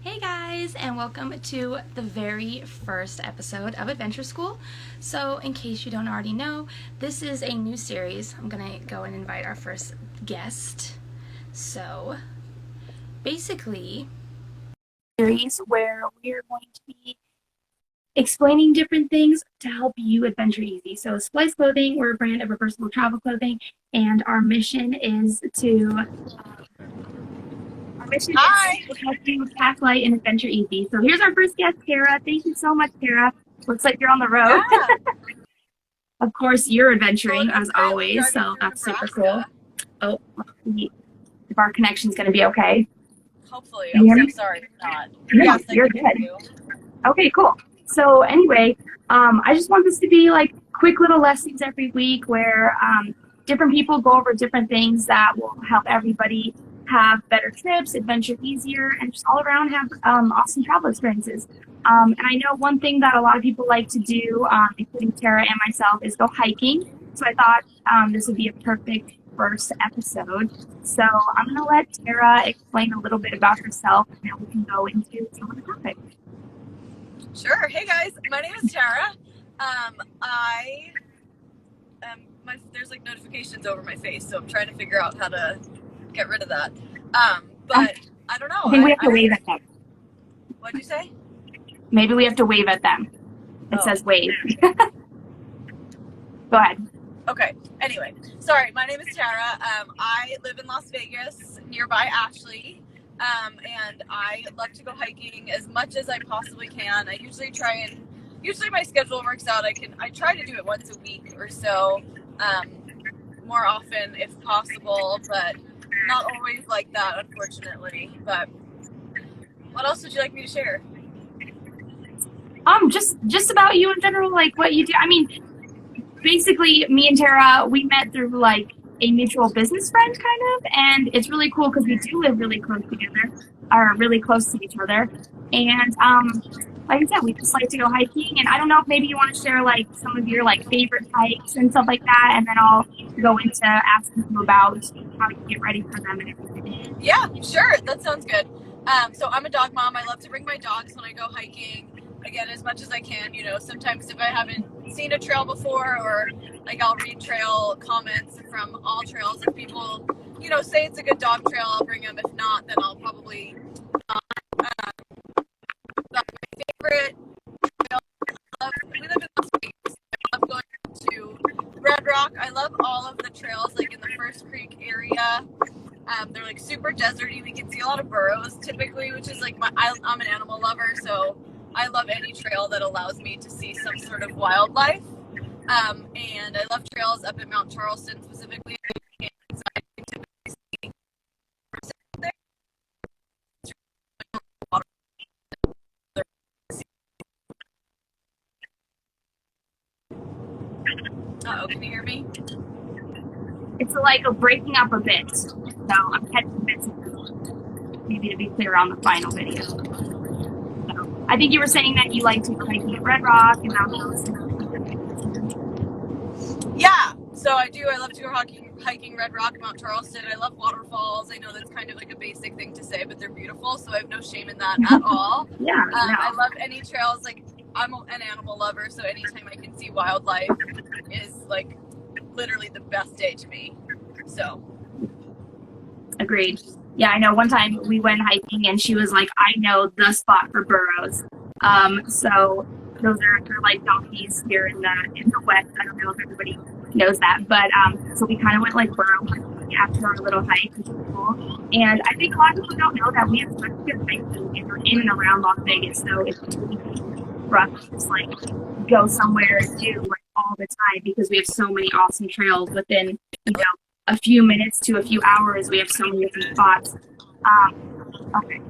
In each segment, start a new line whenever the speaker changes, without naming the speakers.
Hey guys, and welcome to the very first episode of Adventure School. So, in case you don't already know, this is a new series. I'm gonna go and invite our first guest. So, basically, series where we're going to be explaining different things to help you adventure easy. So, Splice Clothing, we're a brand of reversible travel clothing, and our mission
Hi.
is to help you pack light and adventure easy. So here's our first guest, Tara. Thank you so much, Tara. Looks like you're on the road.
Yeah.
Of course, you're
Well,
adventuring
it is
as
currently
always,
driving
so
through
that's super cool.
Nebraska.
Oh, let's see if our connection's going to be okay.
Hopefully.
Can
I'm
you hear
so
me?
sorry if not.
No,
Yes, I
you're
can hear
good.
you.
Okay, cool. So anyway, I just want this to be like quick little lessons every week where different people go over different things that will help everybody have better trips, adventure easier, and just all around have awesome travel experiences. And I know one thing that a lot of people like to do, including Tara and myself, is go hiking. So I thought this would be a perfect first episode. So I'm going to let Tara explain a little bit about herself, and then we can go into some of the topics.
Sure. Hey guys, my name is Tara. I there's like notifications over my face, so I'm trying to figure out how to get rid of that. But I don't know.
I think we have to wave at them.
What'd you say?
Maybe we have to wave at them. It says wave. Go ahead.
Okay. Anyway, sorry. My name is Tara. I live in Las Vegas, nearby Ashly, and I love to go hiking as much as I possibly can. I usually usually my schedule works out. I try to do it once a week or so, more often if possible, but not always like that, unfortunately. But what else would you like me to share?
Just about you in general, like what you do. I mean, basically, me and Tara, we met through like a mutual business friend, kind of, and it's really cool because we do live really close together, or really close to each other. And like I said, we just like to go hiking. And I don't know if maybe you want to share like some of your like favorite hikes and stuff like that, and then I'll go into asking you about how you get ready for them and everything.
Yeah, sure. That sounds good. So I'm a dog mom. I love to bring my dogs when I go hiking. Again, as much as I can. You know, sometimes if I haven't seen a trail before, or like I'll read trail comments from all trails. If people, say it's a good dog trail, I'll bring them. If not, then I'll probably not. But my favorite trail, we live in Las Vegas. I love going to Red Rock. I love all of the trails, like in the First Creek area. They're like super deserty. We can see a lot of burros typically, which is like I'm an animal lover, so I love any trail that allows me to see some sort of wildlife. And I love trails up at Mount Charleston specifically. Uh-oh, can you hear me?
It's like a breaking up a bit, so I'm catching bits of it, maybe to be clear on the final video. So, I think you were saying that you like to go hiking at Red Rock and Mount Charleston.
Yeah, so I do. I love to go hiking Red Rock, Mount Charleston. I love waterfalls. I know that's kind of like a basic thing to say, but they're beautiful, so I have no shame in that at all.
Yeah, no.
I love any trails. Like, I'm an animal lover, so anytime I can see wildlife is like literally the best day to me. So
Agreed. Yeah, I know one time we went hiking and she was like, I know the spot for burros. So those are like donkeys here in the West. I don't know if everybody knows that, but so we kind of went like burro hiking after our little hike, which was cool. And I think a lot of people don't know that we have such good hiking in and around Las Vegas, so it's really rough to just like go somewhere and do like all the time because we have so many awesome trails within a few minutes to a few hours. We have so many different spots. Okay,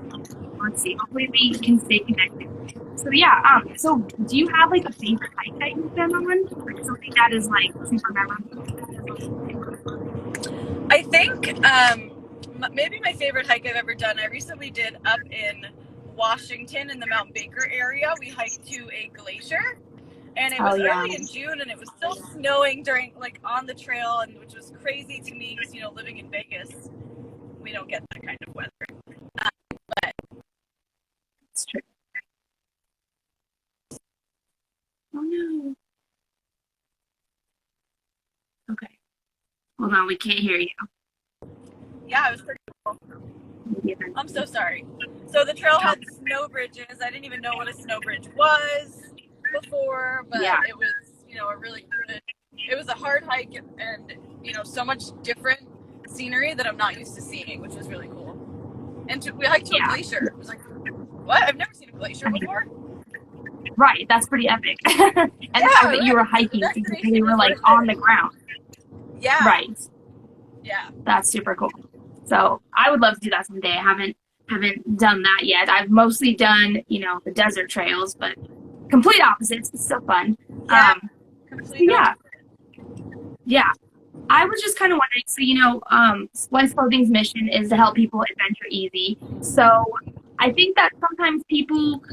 let's see. Hopefully we can stay connected. So yeah, so do you have like a favorite hike that you've been on? Like something that is like super memorable?
I think maybe my favorite hike I've ever done. I recently did up in Washington in the Mount Baker area. We hiked to a glacier. And it was early in June, and it was still snowing on the trail, and which was crazy to me because, living in Vegas, we don't get that kind of weather. But
Hold on, we can't hear you.
Yeah, it was pretty cool. I'm so sorry. So the trail had snow bridges. I didn't even know what a snow bridge was before, but it was, a really good, it was a hard hike and, so much different scenery that I'm not used to seeing, which was really cool. And we hiked to a glacier. It was like, what? I've never seen a glacier before.
Right, that's pretty epic. And the fact that you were hiking, you were like on the ground.
Yeah.
Right.
Yeah.
That's super cool. So I would love to do that someday. I haven't done that yet. I've mostly done, the desert trails, but complete opposites. It's still fun.
Yeah.
Yeah. I was just kind of wondering, so, Splice Clothing's mission is to help people adventure easy. So I think that sometimes people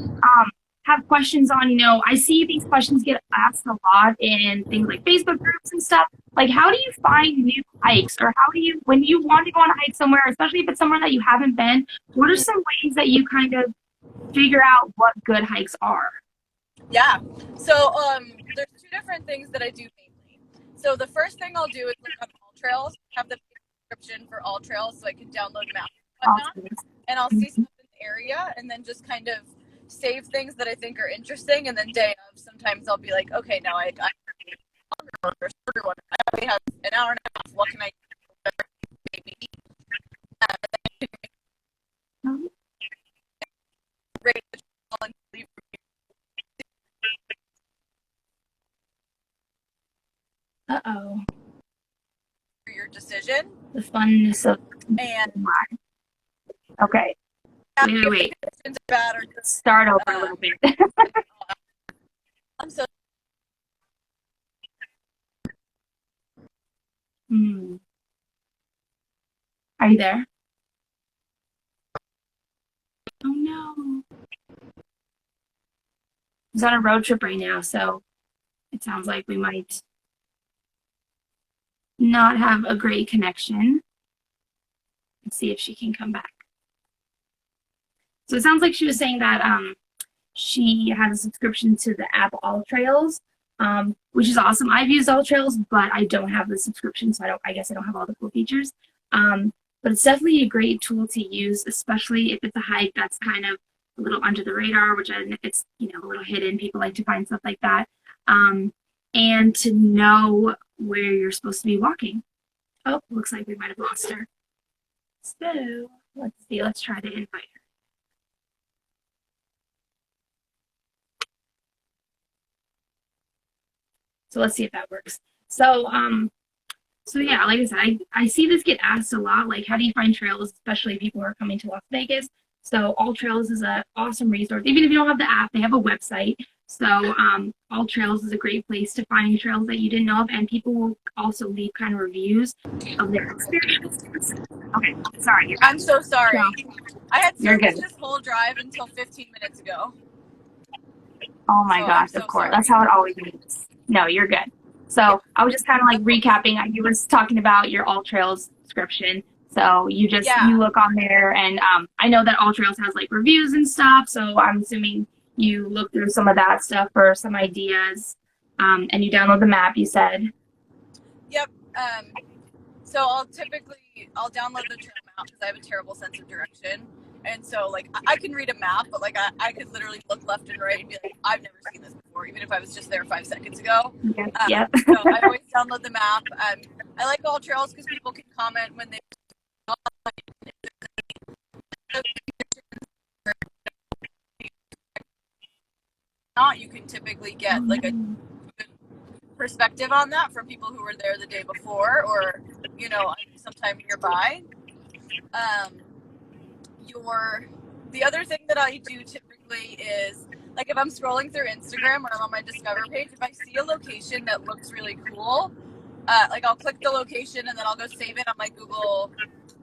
have questions on, I see these questions get asked a lot in things like Facebook groups and stuff. Like, how do you find new hikes? Or how do you, when you want to go on a hike somewhere, especially if it's somewhere that you haven't been, what are some ways that you kind of figure out what good hikes are?
Yeah. So there's two different things that I do mainly. So the first thing I'll do is look up all trails, have the description for all trails so I can download maps and whatnot. And I'll see stuff in the area and then just kind of save things that I think are interesting. And then day of, sometimes I'll be like, okay, now I only have an hour and a half. What can I do? Maybe.
Uh-oh.
For your decision.
The funness of
and
okay. Wait.
Bad or
start over a little bit.
I'm so
Are you there? Oh no. He's on a road trip right now, so it sounds like we might not have a great connection. Let's see if she can come back. So it sounds like she was saying that she has a subscription to the app All Trails, which is awesome. I've used All Trails, but I don't have the subscription, so I guess I don't have all the cool features. But it's definitely a great tool to use, especially if it's a hike that's kind of a little under the radar, which if it's a little hidden, people like to find stuff like that, and to know where you're supposed to be walking. Oh, looks like we might have lost her. So let's see. Let's try to invite her. So let's see if that works. So yeah, like I said, I see this get asked a lot, like how do you find trails, especially people who are coming to Las Vegas. So All Trails is an awesome resource. Even if you don't have the app, they have a website. So All Trails is a great place to find trails that you didn't know of, and people will also leave kind of reviews of their experiences. Okay, sorry.
I'm so sorry.
No.
I had service this whole drive until 15 minutes ago.
Oh my gosh, of course. That's how it always is. No, you're good. So I was just kind of like recapping. You were talking about your All Trails subscription. So you just you look on there, and I know that All Trails has like reviews and stuff. So I'm assuming you look through some of that stuff for some ideas, and you download the map. You said.
Yep. So I'll download the trail map because I have a terrible sense of direction. And so, like, I can read a map, but, like, I could literally look left and right and be like, I've never seen this before, even if I was just there 5 seconds ago.
Yep.
So I always download the map. I like All Trails because people can comment when they not. You can typically get, like, a good perspective on that from people who were there the day before or, sometime nearby. The other thing that I do typically is, like, if I'm scrolling through Instagram or I'm on my Discover page, if I see a location that looks really cool, like, I'll click the location and then I'll go save it on my Google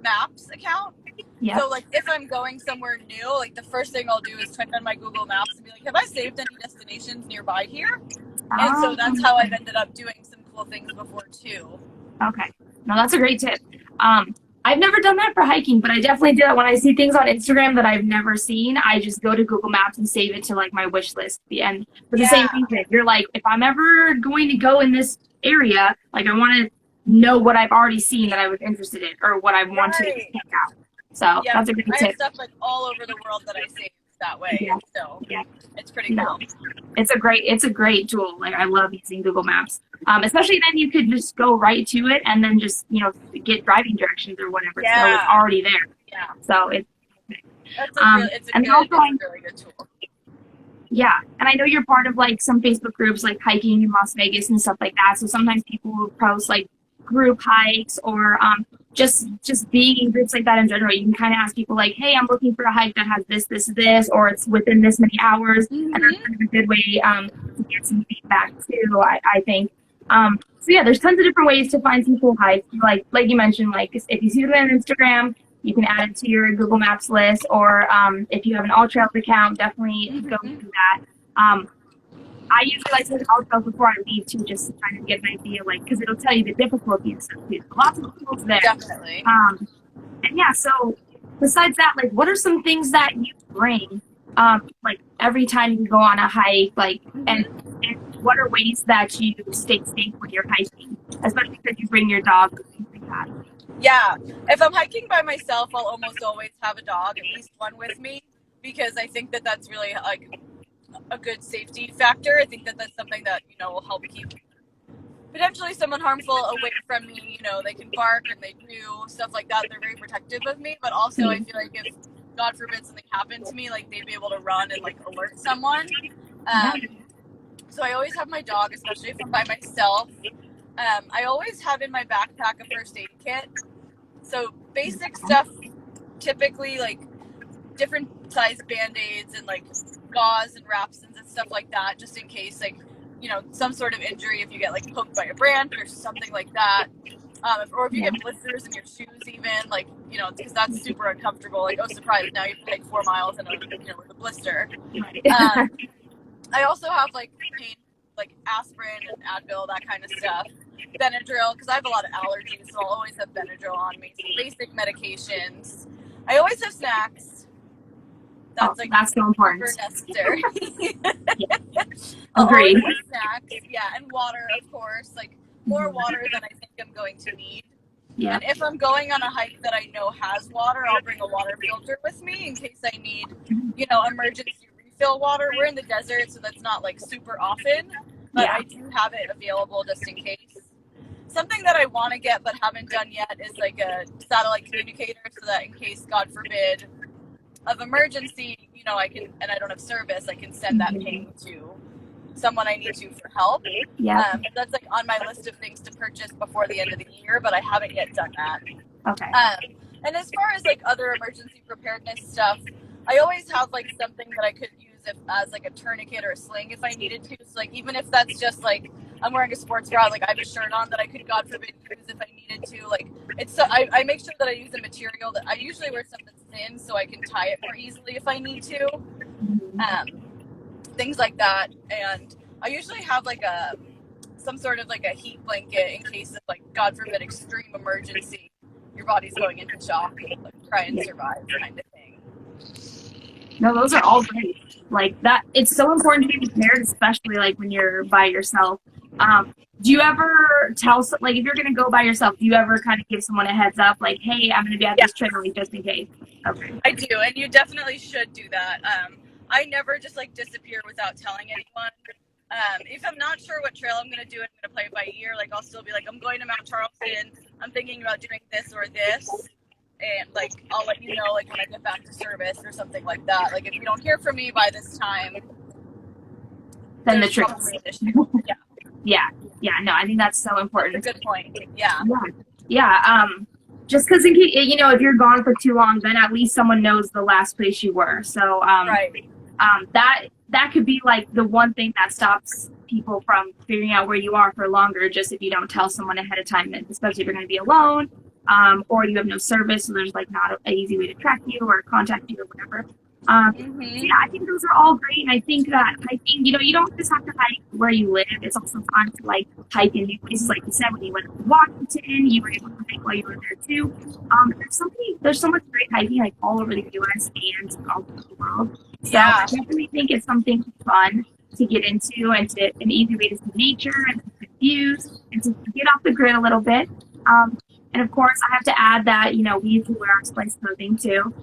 Maps account.
Yep.
So, like, if I'm going somewhere new, like, the first thing I'll do is check on my Google Maps and be like, have I saved any destinations nearby here? And so that's how I've ended up doing some cool things before, too.
Okay. No, that's a great tip. I've never done that for hiking, but I definitely do that when I see things on Instagram that I've never seen. I just go to Google Maps and save it to, like, my wish list. And for the same thing, you're like, if I'm ever going to go in this area, like, I want to know what I've already seen that I was interested in or what I want to check out. So that's a great tip.
I have stuff like all over the world that I save that way. So it's pretty cool.
It's a great tool. Like I love using Google Maps. Especially then you could just go right to it and then just, get driving directions or whatever. So it's already there.
Yeah.
So it's
a really good tool.
Yeah, and I know you're part of like some Facebook groups like hiking in Las Vegas and stuff like that. So sometimes people will post like group hikes or just being in groups like that in general. You can kind of ask people like, hey, I'm looking for a hike that has this, or it's within this many hours. And that's kind of a good way to get some feedback too, I think. So yeah, there's tons of different ways to find some cool hikes. Like you mentioned, like if you see them on Instagram, you can add it to your Google Maps list, or if you have an AllTrails account, definitely go do that. I usually like to look at AllTrails before I leave too, just to kind of get an idea, like, because it'll tell you the difficulty and stuff too. Lots of tools there.
Definitely.
And yeah, so besides that, like, what are some things that you bring, like every time you go on a hike, like, and what are ways that you stay safe when you're hiking, especially because you bring your dog and things like that?
Yeah, if I'm hiking by myself, I'll almost always have a dog, at least one with me, because I think that that's really like a good safety factor. I think that that's something that, will help keep potentially someone harmful away from me. They can bark and they do stuff like that. They're very protective of me, but also I feel like if God forbid something happened to me, like they'd be able to run and like alert someone. So I always have my dog, especially if I'm by myself. I always have in my backpack a first aid kit. So basic stuff, typically like different size Band-Aids and like gauze and wraps and stuff like that, just in case like, some sort of injury, if you get like poked by a branch or something like that. Or if you get blisters in your shoes even, like, because that's super uncomfortable. Like, oh, surprise, now you have to take 4 miles and with a blister. I also have like pain, like aspirin and Advil, that kind of stuff. Benadryl, because I have a lot of allergies, so I'll always have Benadryl on me. So basic medications. I always have snacks.
That's so important.
Super necessary.
Agreed.
Snacks, and water, of course. Like more water than I think I'm going to need.
Yeah.
And if I'm going on a hike that I know has water, I'll bring a water filter with me in case I need, emergency refill water. We're in the desert, so that's not like super often, but I do have it available just in case. Something that I want to get but haven't done yet is like a satellite communicator, so that in case, God forbid, of emergency, I can, and I don't have service, I can send that ping to someone I need to for help.
Yeah.
That's like on my list of things to purchase before the end of the year, but I haven't yet done that.
Okay.
And as far as like other emergency preparedness stuff, I always have like something that I could use as like a tourniquet or a sling if I needed to. So like even if that's just like I'm wearing a sports bra, like I have a shirt on that I could, God forbid, use if I needed to. Like it's I make sure that I use a material that I usually wear something thin so I can tie it more easily if I need to. Things like that. And I usually have like some sort of like a heat blanket in case of like, God forbid, extreme emergency. Your body's going into shock, like try and survive kind of thing.
No, those are all great. Like that, it's so important to be prepared, especially like when you're by yourself. Do you ever tell, like if you're going to go by yourself, do you ever kind of give someone a heads up, like, hey, I'm going to be at this trail just in case? Okay.
I do, and you definitely should do that. I never just like disappear without telling anyone. If I'm not sure what trail I'm going to do, I'm going to play it by ear. Like I'll still be like, I'm going to Mount Charleston. I'm thinking about doing this or this. And like, I'll let you know, like when I get back to service or something like that. Like if you don't hear from me by this time,
then the trip.
Yeah.
No, I think that's so important.
Good point. Yeah.
Just because if you're gone for too long, then at least someone knows the last place you were. So
right.
That could be like the one thing that stops people from figuring out where you are for longer, just if you don't tell someone ahead of time, and especially if you're going to be alone, or you have no service, so there's like not an easy way to track you or contact you or whatever. So yeah, I think those are all great, and I think that hiking, you don't just have to hike where you live. It's also fun to like hike in new places, like you said, when you went to Washington, you were able to hike while you were there too. There's so much great hiking like all over the U.S. and all over the world. So I definitely think it's something fun to get into and an easy way to see nature and views and to get off the grid a little bit. And of course, I have to add that, you know, we usually wear our Splice clothing too.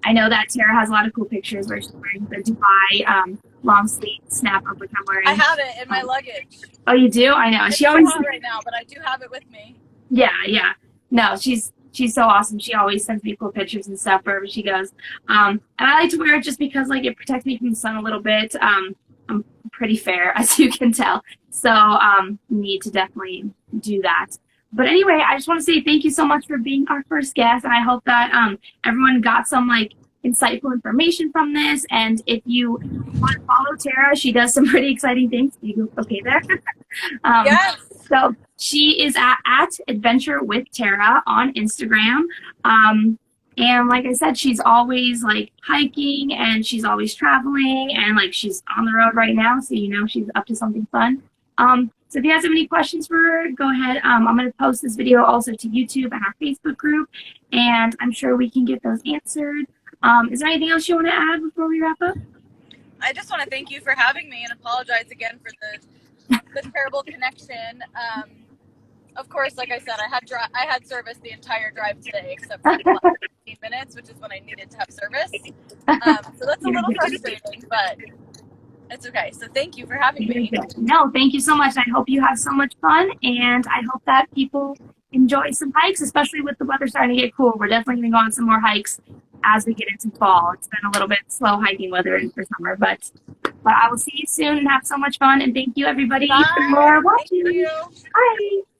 I know that Tara has a lot of cool pictures where she's wearing the Dubai long sleeve snap up, which I'm wearing.
I have it in my luggage.
Oh, you do? I know.
She always hot right now, but I do have it with me.
Yeah, yeah. No, she's so awesome. She always sends me cool pictures and stuff wherever she goes. And I like to wear it just because like it protects me from the sun a little bit. I'm pretty fair, as you can tell. So need to definitely do that. But anyway, I just want to say thank you so much for being our first guest, and I hope that everyone got some like insightful information from this. And if you want to follow Tara, she does some pretty exciting things. You okay there?
Yes.
So she is at Adventure with Tara on Instagram. And like I said, she's always like hiking and she's always traveling and like she's on the road right now. So, you know, she's up to something fun. So if you guys have any questions for her, go ahead. I'm going to post this video also to YouTube and our Facebook group, and I'm sure we can get those answered. Is there anything else you want to add before we wrap up?
I just want to thank you for having me and apologize again for the terrible connection. Of course, like I said, I had service the entire drive today, except for the last 15 minutes, which is when I needed to have service. So that's a little frustrating, but it's okay. So thank you for having me.
No, thank you so much. I hope you have so much fun, and I hope that people enjoy some hikes, especially with the weather starting to get cool. We're definitely going to go on some more hikes as we get into fall. It's been a little bit slow hiking weather for summer, but I will see you soon and have so much fun. And thank you, everybody,
Bye.
for watching.
Thank you.
Bye.